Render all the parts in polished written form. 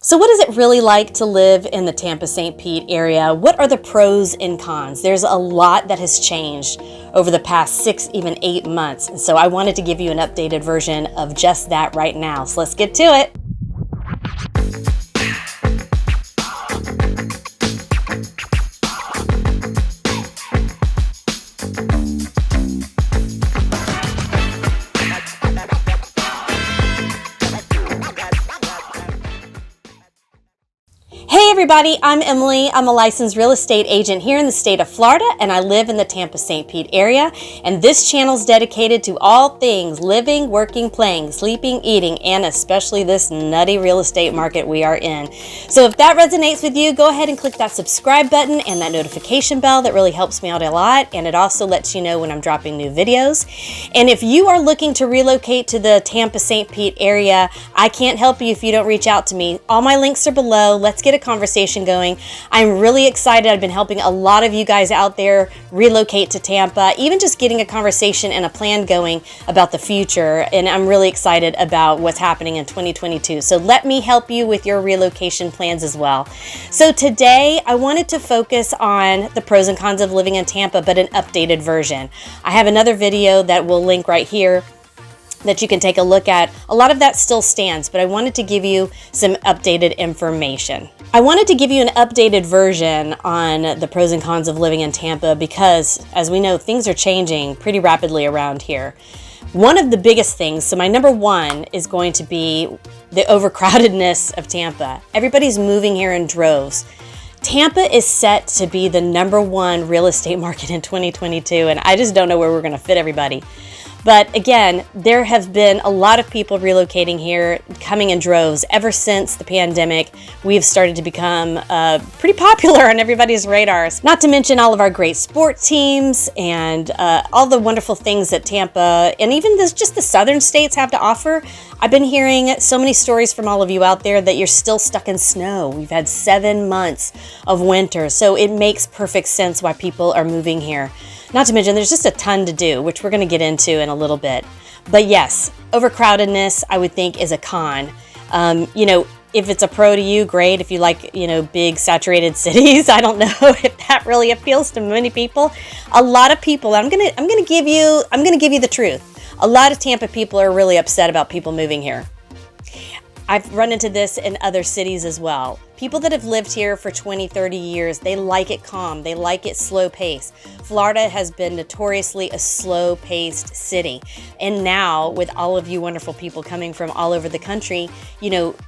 So what is it really like to live in the Tampa-St. Pete area? What are the pros and cons? There's a lot that has changed over the past 6, even 8 months. And so I wanted to give you an updated version of just that right now. So let's get to it. Hey everybody, I'm Emily. I'm a licensed real estate agent here in the state of Florida, and I live in the Tampa-St. Pete area. And this channel is dedicated to all things living, working, playing, sleeping, eating, and especially this nutty real estate market we are in. So if that resonates with you, go ahead and click that subscribe button and that notification bell. That really helps me out a lot, and it also lets you know when I'm dropping new videos. And if you are looking to relocate to the Tampa-St. Pete area, I can't help you if you don't reach out to me. All my links are below. Let's get a conversation going. I'm really excited. I've been helping a lot of you guys out there relocate to Tampa, even just getting a conversation and a plan going about the future. And I'm really excited about what's happening in 2022. So let me help you with your relocation plans as well. So today I wanted to focus on the pros and cons of living in Tampa, but an updated version. I have another video that will link right here that you can take a look at. A lot of that still stands, but I wanted to give you some updated information. I wanted to give you an updated version on the pros and cons of living in Tampa because, as we know, things are changing pretty rapidly around here. One of the biggest things, so my number one is going to be the overcrowdedness of Tampa. Everybody's moving here in droves. Tampa is set to be the #1 real estate market in 2022, and I just don't know where we're going to fit everybody. But again, there have been a lot of people relocating here, coming in droves. Ever since the pandemic, we've started to become pretty popular on everybody's radars. Not to mention all of our great sport teams and all the wonderful things that Tampa and even just the southern states have to offer. I've been hearing so many stories from all of you out there that you're still stuck in snow. We've had 7 months of winter, so it makes perfect sense why people are moving here. Not to mention, there's just a ton to do, which we're going to get into in a little bit. But yes, overcrowdedness, I would think, is a con. If it's a pro to you, great. If you like, big saturated cities, I don't know if that really appeals to many people. A lot of people, I'm gonna give you the truth. A lot of Tampa people are really upset about people moving here. I've run into this in other cities as well. People that have lived here for 20, 30 years, they like it calm. They like it slow paced. Florida has been notoriously a slow paced city. And now with all of you wonderful people coming from all over the country,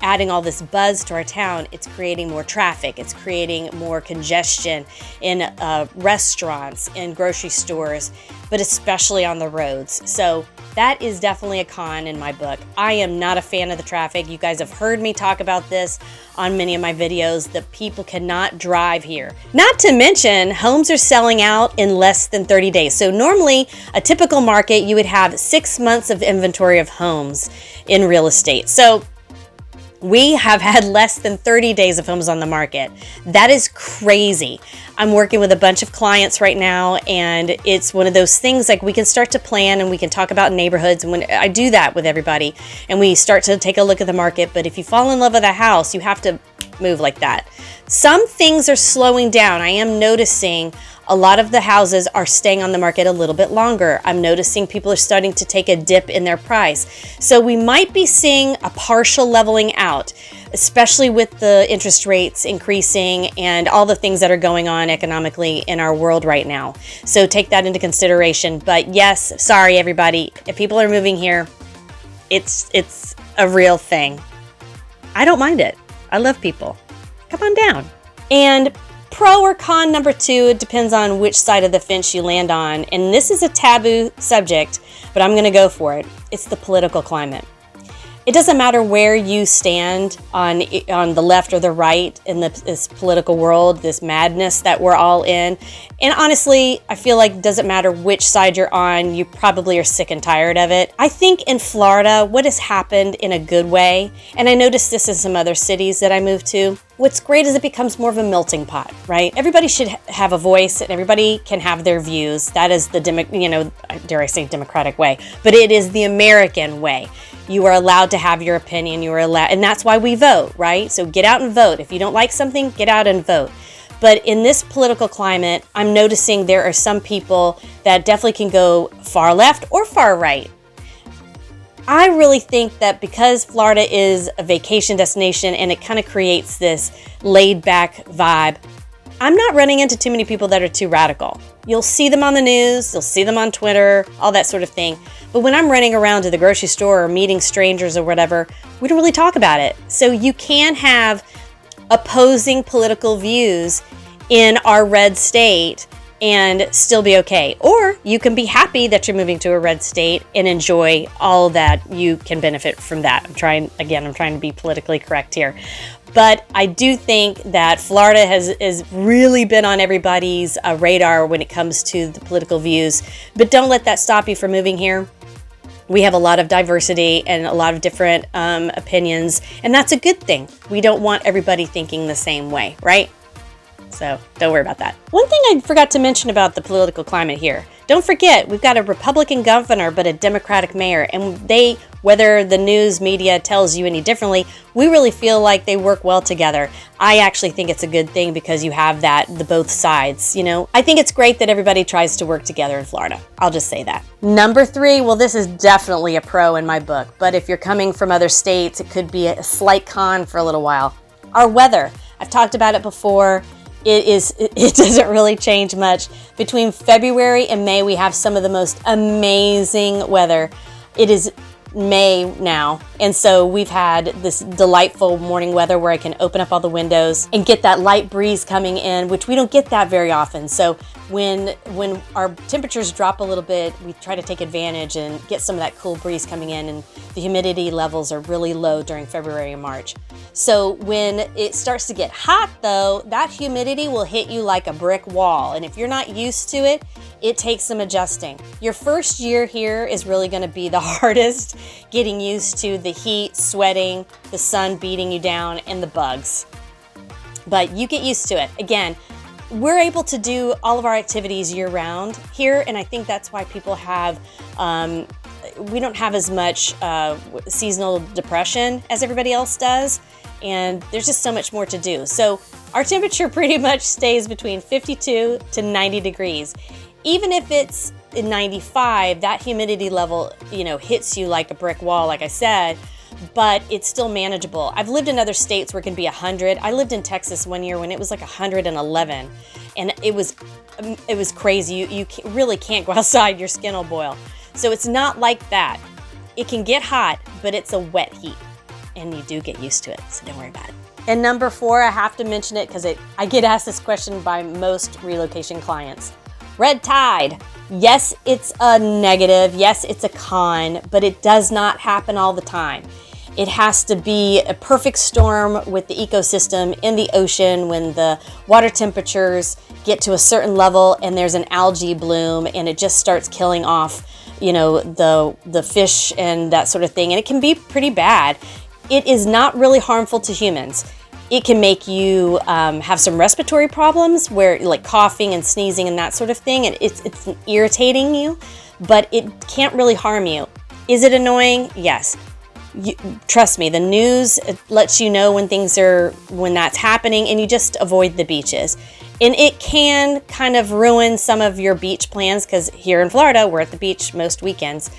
adding all this buzz to our town, it's creating more traffic. It's creating more congestion in restaurants, in grocery stores, but especially on the roads. So that is definitely a con in my book. I am not a fan of the traffic. You guys have heard me talk about this on many of my videos. The people cannot drive here. Not to mention, homes are selling out in less than 30 days. So normally, a typical market, you would have 6 months of inventory of homes in real estate. So we have had less than 30 days of homes on the market. That is crazy. I'm working with a bunch of clients right now, and it's one of those things like we can start to plan and we can talk about neighborhoods. And when I do that with everybody and we start to take a look at the market, but if you fall in love with a house, you have to move like that. Some things are slowing down. I am noticing a lot of the houses are staying on the market a little bit longer. I'm noticing people are starting to take a dip in their price. So we might be seeing a partial leveling out, especially with the interest rates increasing and all the things that are going on economically in our world right now. So take that into consideration. But yes, sorry everybody, if people are moving here, it's a real thing. I don't mind it. I love people. Come on down. And pro or con number 2, it depends on which side of the fence you land on. And this is a taboo subject, but I'm going to go for it. It's the political climate. It doesn't matter where you stand on the left or the right in this political world, this madness that we're all in. And honestly, I feel like it doesn't matter which side you're on, you probably are sick and tired of it. I think in Florida, what has happened in a good way, and I noticed this in some other cities that I moved to, what's great is it becomes more of a melting pot, right? Everybody should have a voice and everybody can have their views. That is the, dare I say democratic way, but it is the American way. You are allowed to have your opinion. You are allowed, and that's why we vote, right? So get out and vote. If you don't like something, get out and vote. But in this political climate, I'm noticing there are some people that definitely can go far left or far right. I really think that because Florida is a vacation destination and it kind of creates this laid back vibe, I'm not running into too many people that are too radical. You'll see them on the news, you'll see them on Twitter, all that sort of thing. But when I'm running around to the grocery store or meeting strangers or whatever, we don't really talk about it. So you can have opposing political views in our red state and still be okay. Or you can be happy that you're moving to a red state and enjoy all that you can benefit from that. I'm trying to be politically correct here. But I do think that Florida has really been on everybody's radar when it comes to the political views. But don't let that stop you from moving here. We have a lot of diversity and a lot of different opinions, and that's a good thing. We don't want everybody thinking the same way, right? So don't worry about that. One thing I forgot to mention about the political climate here. Don't forget, we've got a Republican governor, but a Democratic mayor. And they, whether the news media tells you any differently, we really feel like they work well together. I actually think it's a good thing because you have the both sides, you know. I think it's great that everybody tries to work together in Florida. I'll just say that. Number 3, well, this is definitely a pro in my book. But if you're coming from other states, it could be a slight con for a little while. Our weather. I've talked about it before. It doesn't really change much. Between February and May, we have some of the most amazing weather. It is May now, and so we've had this delightful morning weather where I can open up all the windows and get that light breeze coming in, which we don't get that very often. So when our temperatures drop a little bit, we try to take advantage and get some of that cool breeze coming in, and the humidity levels are really low during February and March. So when it starts to get hot though, that humidity will hit you like a brick wall, and if you're not used to it, it takes some adjusting. Your first year here is really going to be the hardest, getting used to the heat, sweating, the sun beating you down, and the bugs. But you get used to it. Again, we're able to do all of our activities year-round here, and I think that's why people have, we don't have as much seasonal depression as everybody else does, and there's just so much more to do. So our temperature pretty much stays between 52 to 90 degrees. Even if it's in 95, that humidity level, you know, hits you like a brick wall, like I said, but it's still manageable. I've lived in other states where it can be 100. I lived in Texas one year when it was like 111, and it was crazy. You really can't go outside, your skin will boil. So it's not like that. It can get hot, but it's a wet heat, and you do get used to it, so don't worry about it. And number 4, I have to mention it because I get asked this question by most relocation clients. Red tide. Yes, it's a negative. Yes, it's a con, but it does not happen all the time. It has to be a perfect storm with the ecosystem in the ocean when the water temperatures get to a certain level and there's an algae bloom and it just starts killing off, you know, the fish and that sort of thing. And it can be pretty bad. It is not really harmful to humans. It can make you have some respiratory problems where like coughing and sneezing and that sort of thing. And it's irritating you, but it can't really harm you. Is it annoying? Yes. Trust me, the news lets you know when that's happening, and you just avoid the beaches. And it can kind of ruin some of your beach plans because here in Florida, we're at the beach most weekends.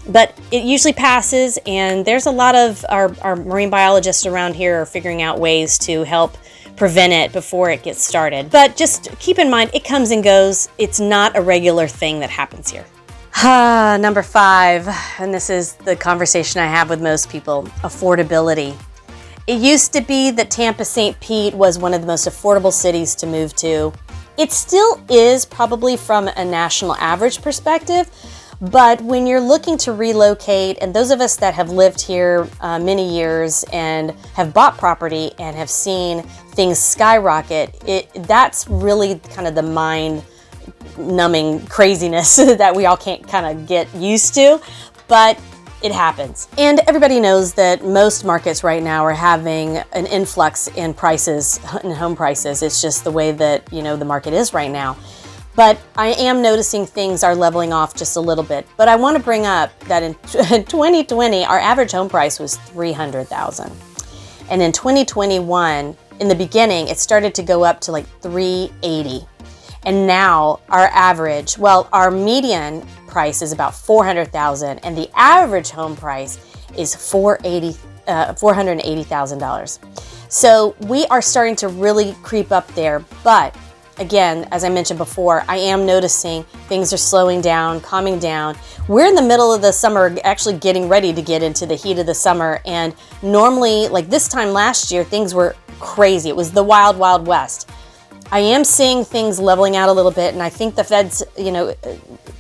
But it usually passes, and there's a lot of our marine biologists around here are figuring out ways to help prevent it before it gets started. But just keep in mind, it comes and goes. It's not a regular thing that happens here. Number 5, and this is the conversation I have with most people, affordability. It used to be that Tampa St. Pete was one of the most affordable cities to move to. It still is, probably from a national average perspective. But when you're looking to relocate, and those of us that have lived here many years and have bought property and have seen things skyrocket, that's really kind of the mind-numbing craziness that we all can't kind of get used to, but it happens. And everybody knows that most markets right now are having an influx in prices, in home prices. It's just the way that, you know, the market is right now. But I am noticing things are leveling off just a little bit. But I want to bring up that in 2020, our average home price was $300,000. And in 2021, in the beginning, it started to go up to like $380,000. And now our average, well, our median price is about $400,000, and the average home price is $480,000. So we are starting to really creep up there. But again, as I mentioned before, I am noticing things are slowing down, calming down. We're in the middle of the summer, actually getting ready to get into the heat of the summer. And normally, like this time last year, things were crazy. It was the wild, wild west. I am seeing things leveling out a little bit, and I think the Fed's,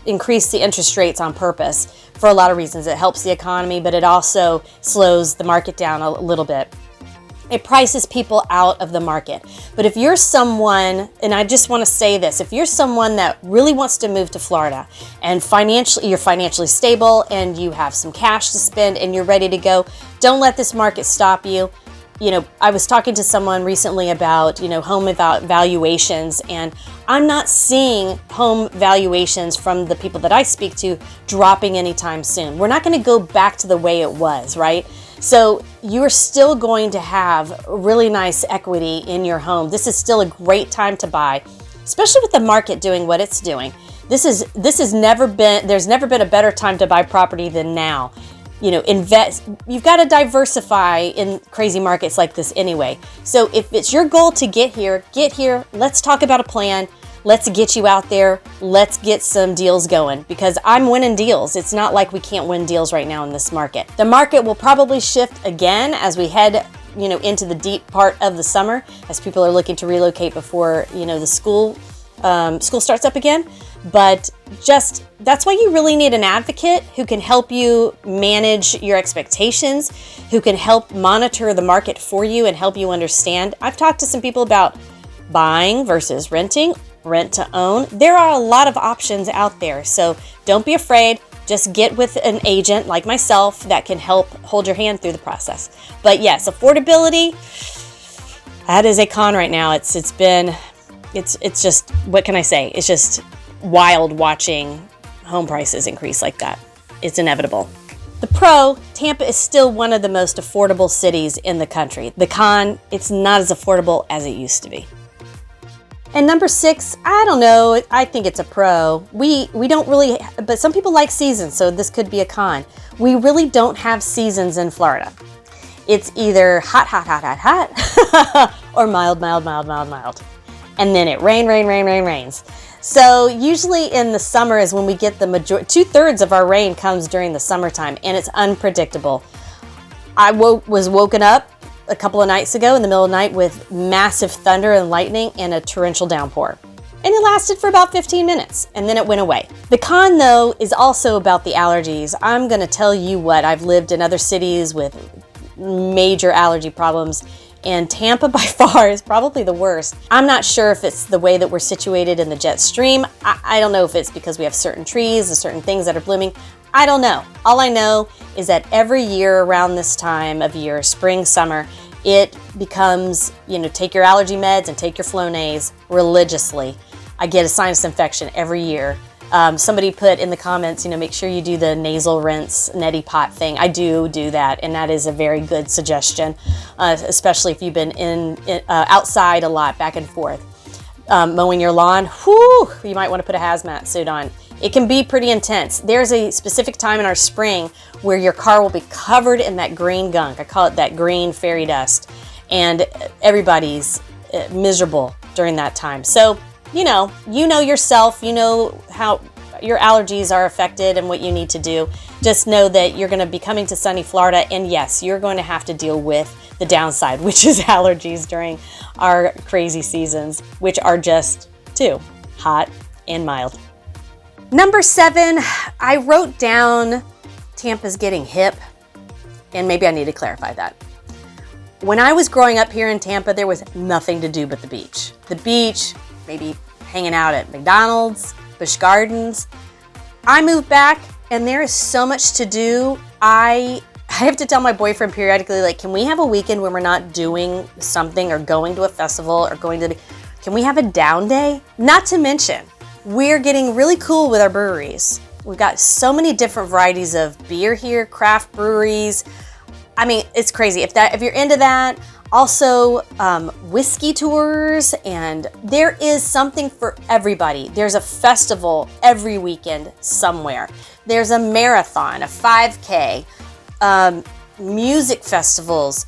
increased the interest rates on purpose for a lot of reasons. It helps the economy, but it also slows the market down a little bit. It prices people out of the market. But if you're someone, and I just want to say this, if you're someone that really wants to move to Florida and you're financially stable and you have some cash to spend and you're ready to go, don't let this market stop you. I was talking to someone recently about, home valuations, and I'm not seeing home valuations from the people that I speak to dropping anytime soon. We're not going to go back to the way it was, right? So you're still going to have really nice equity in your home. This is still a great time to buy, especially with the market doing what it's doing. There's never been a better time to buy property than now. Invest. You've got to diversify in crazy markets like this anyway. So if it's your goal to get here. Let's talk about a plan. Let's get you out there. Let's get some deals going, because I'm winning deals. It's not like we can't win deals right now in this market. The market will probably shift again as we head, into the deep part of the summer, as people are looking to relocate before, the school starts up again. But that's why you really need an advocate who can help you manage your expectations, who can help monitor the market for you and help you understand. I've talked to some people about buying versus renting, rent to own. There are a lot of options out there. So don't be afraid. Just get with an agent like myself that can help hold your hand through the process. But yes, affordability, that is a con right now. It's just, what can I say? It's just wild watching home prices increase like that. It's inevitable. The pro, Tampa is still one of the most affordable cities in the country. The con, it's not as affordable as it used to be. And number 6, I don't know, I think it's a pro. We don't really, but some people like seasons, so this could be a con. We really don't have seasons in Florida. It's either hot, or mild. And then it rains. So usually in the summer is when we get the majority, 2/3 of our rain comes during the summertime, and it's unpredictable. I was woken up a couple of nights ago in the middle of the night with massive thunder and lightning and a torrential downpour. And it lasted for about 15 minutes, and then it went away. The con, though, is also about the allergies. I'm going to tell you what, I've lived in other cities with major allergy problems, and Tampa by far is probably the worst. I'm not sure if it's the way that we're situated in the jet stream. I don't know if it's because we have certain trees and certain things that are blooming. I don't know. All I know is that every year around this time of year, spring, summer, it becomes, take your allergy meds and take your Flonase religiously. I get a sinus infection every year. Somebody put in the comments, make sure you do the nasal rinse neti pot thing. I do that, and that is a very good suggestion, especially if you've been outside a lot, back and forth. Mowing your lawn, you might want to put a hazmat suit on. It can be pretty intense. There's a specific time in our spring where your car will be covered in that green gunk. I call it that green fairy dust, and everybody's miserable during that time. So, you know yourself, you know how your allergies are affected and what you need to do. Just know that you're going to be coming to sunny Florida, and yes, you're going to have to deal with the downside, which is allergies during our crazy seasons, which are just two, hot and mild. Number 7, I wrote down Tampa's getting hip, and maybe I need to clarify that. When I was growing up here in Tampa, there was nothing to do but the beach. The beach, maybe hanging out at McDonald's, Busch Gardens. I moved back, and there is so much to do. I have to tell my boyfriend periodically, like, can we have a weekend when we're not doing something or going to a festival or can we have a down day? Not to mention, We're getting really cool with our breweries. We've got so many different varieties of beer here, craft breweries. I mean, it's crazy. If you're into that, also whiskey tours, and there is something for everybody. There's a festival every weekend somewhere. There's a marathon, a 5K, music festivals,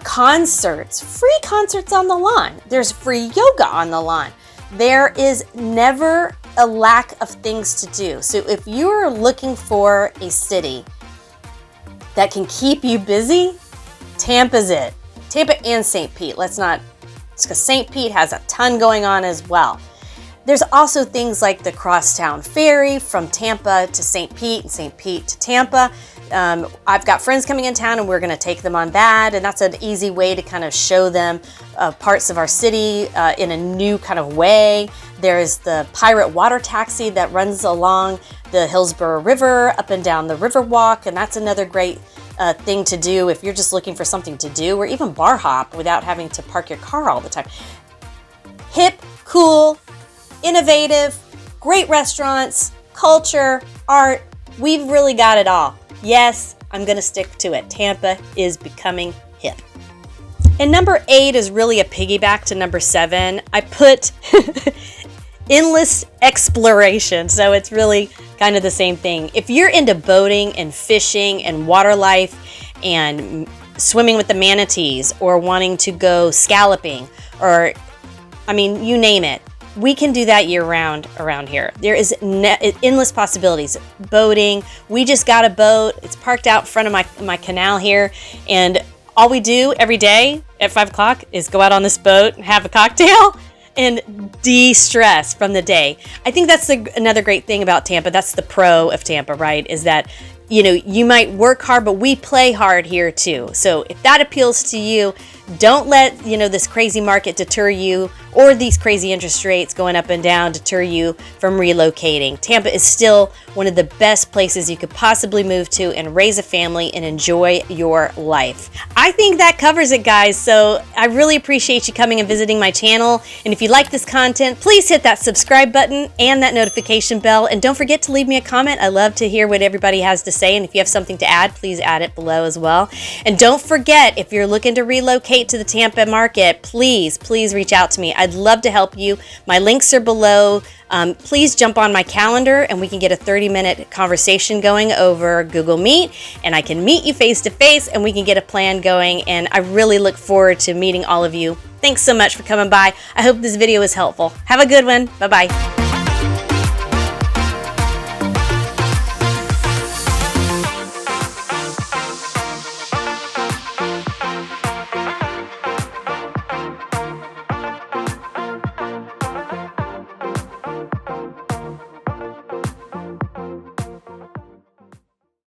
concerts, free concerts on the lawn. There's free yoga on the lawn. There is never a lack of things to do. So if you're looking for a city that can keep you busy, Tampa's it. Tampa and St. Pete. It's because St. Pete has a ton going on as well. There's also things like the crosstown ferry from Tampa to St. Pete and St. Pete to Tampa. I've got friends coming in town and we're going to take them on that, and that's an easy way to kind of show them parts of our city in a new kind of way. There's the pirate water taxi that runs along the Hillsborough River up and down the Riverwalk, and that's another great thing to do if you're just looking for something to do, or even bar hop without having to park your car all the time. Hip, cool, innovative, great restaurants, culture, art. We've really got it all. Yes, I'm going to stick to it. Tampa is becoming hip. And number 8 is really a piggyback to number 7. I put endless exploration. So it's really kind of the same thing. If you're into boating and fishing and water life and swimming with the manatees, or wanting to go scalloping, or you name it, we can do that year round around here. There is endless possibilities. Boating, we just got a boat. It's parked out in front of my canal here, and all we do every day at 5 o'clock is go out on this boat and have a cocktail and de-stress from the day. I think that's another great thing about Tampa. That's the pro of Tampa, right? Is that, you might work hard, but we play hard here too. So if that appeals to you, don't let, this crazy market deter you, or these crazy interest rates going up and down deter you from relocating. Tampa is still one of the best places you could possibly move to and raise a family and enjoy your life. I think that covers it, guys. So I really appreciate you coming and visiting my channel. And if you like this content, please hit that subscribe button and that notification bell. And don't forget to leave me a comment. I love to hear what everybody has to say. And if you have something to add, please add it below as well. And don't forget, if you're looking to relocate to the Tampa market, please reach out to me. I'd love to help you. My links are below. Please jump on my calendar and we can get a 30-minute conversation going over Google Meet, and I can meet you face to face and we can get a plan going, and I really look forward to meeting all of you. Thanks so much for coming by. I hope this video was helpful. Have a good one. Bye-bye.